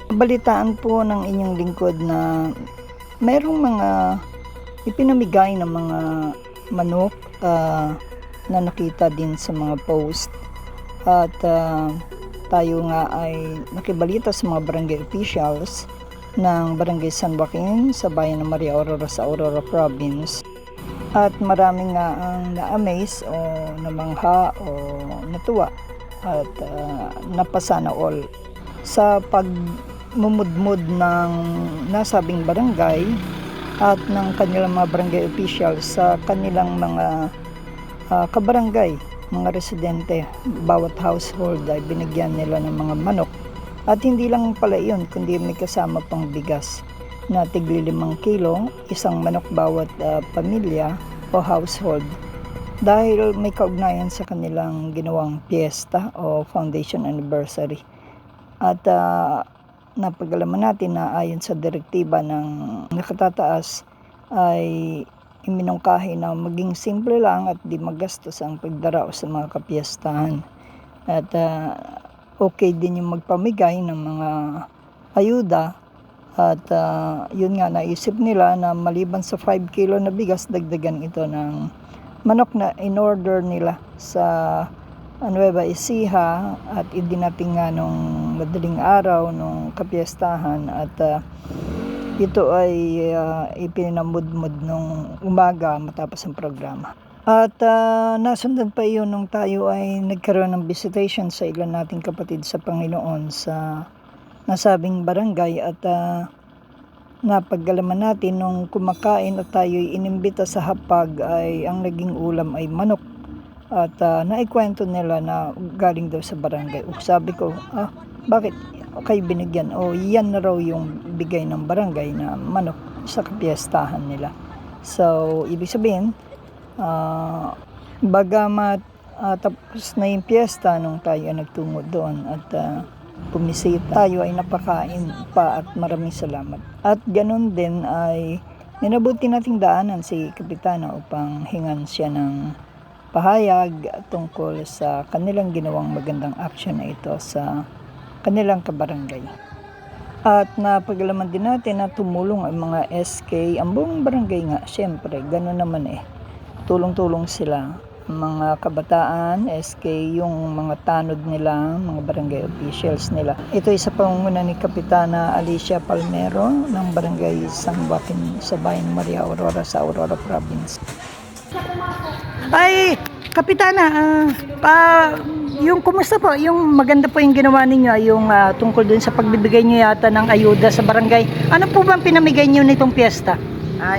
Balitaan po ng inyong lingkod na mayroong mga ipinamigay ng mga manok na nakita din sa mga post at tayo nga ay nakibalita sa mga barangay officials ng Barangay San Joaquin sa bayan ng Maria Aurora sa Aurora Province, at marami nga ang na-amaze o namangha o natuwa at napasana all sa pagmumudmud ng nasabing barangay at ng kanilang mga barangay officials sa kanilang mga kabarangay, mga residente. Bawat household ay binigyan nila ng mga manok, at hindi lang pala iyon kundi may kasama pang bigas na tigli 5 kilo, isang manok bawat pamilya o household, dahil may kaugnayan sa kanilang ginawang piyesta o foundation anniversary. At napag-alaman natin na ayon sa direktiba ng nakatataas ay iminungkahi na maging simple lang at di magastos ang pagdarao sa mga kapiyastahan. At okay din yung magpamigay ng mga ayuda. At yun nga, naisip nila na maliban sa 5 kilo na bigas, dagdagan ito ng manok na in-order nila sa Nueva Ecija at idinating nga nung madaling araw nung kapiyastahan, at ito ay ipinamudmud nung umaga matapos ang programa. At nasundan pa iyon nung tayo ay nagkaroon ng visitation sa ilan nating kapatid sa Panginoon sa nasabing barangay, at napag-alaman natin nung kumakain at tayo'y inimbita sa hapag ay ang naging ulam ay manok. At naikwento nila na galing daw sa barangay. Sabi ko, bakit kayo binigyan? Yan na raw yung bigay ng barangay na manok sa kapiyastahan nila. So, ibig sabihin, bagamat tapos na yung piyesta nung tayo ay nagtungo doon at pumisita, tayo ay napakain pa, at maraming salamat. At ganun din ay minabuti nating daanan si Kapitana upang hingan siya ng pahayag tungkol sa kanilang ginawang magandang action na ito sa kanilang kabarangay. At napag-alaman din natin na tumulong ang mga SK, ang buong barangay nga, syempre, gano'n naman tulong-tulong sila. Mga kabataan, SK, yung mga tanod nila, mga barangay officials nila. Ito ay sa pangunguna ni Kapitana Alicia Palmero ng Barangay San Joaquin sa bayan Maria Aurora sa Aurora Province. Ay, Kapitana, yung kumusta po? Yung maganda po yung ginawa ninyo, yung tungkol dun sa pagbibigay nyo yata ng ayuda sa barangay. Ano po bang pinamigay nyo nitong piyesta?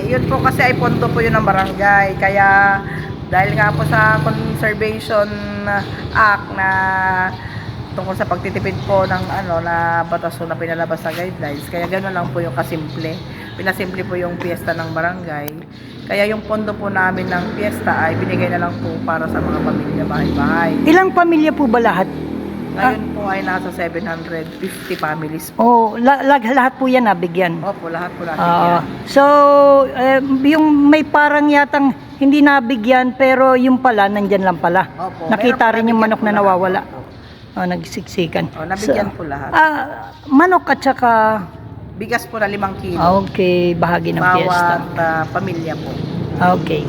Yun po kasi ay pondo po yun ng barangay. Kaya dahil nga po sa Conservation Act na tungkol sa pagtitipid po ng na batas na pinalabas sa guidelines, kaya gano'n lang po yung kasimple. Pinasimple po yung piyesta ng barangay. Kaya yung pondo po namin ng piyesta ay binigay na lang po para sa mga pamilya bahay-bahay. Ilang pamilya po ba lahat? Ngayon po ay nasa 750 families po. Lahat po yan nabigyan? Opo, lahat po nabigyan. So, yung may parang yatang hindi nabigyan pero yung pala, nandyan lang pala. Opo, nakita rin yung manok na nawawala. Opo. Nagsiksikan. Nabigyan po lahat. Manok at saka bigas po na 5 kilo. Okay, bahagi ng piyesta. Bawat pamilya po. Okay.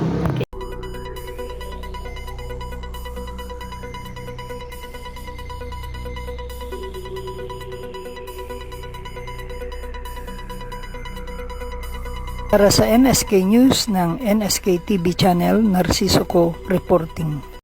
Para sa NSK News ng NSK TV Channel, Narciso Co reporting.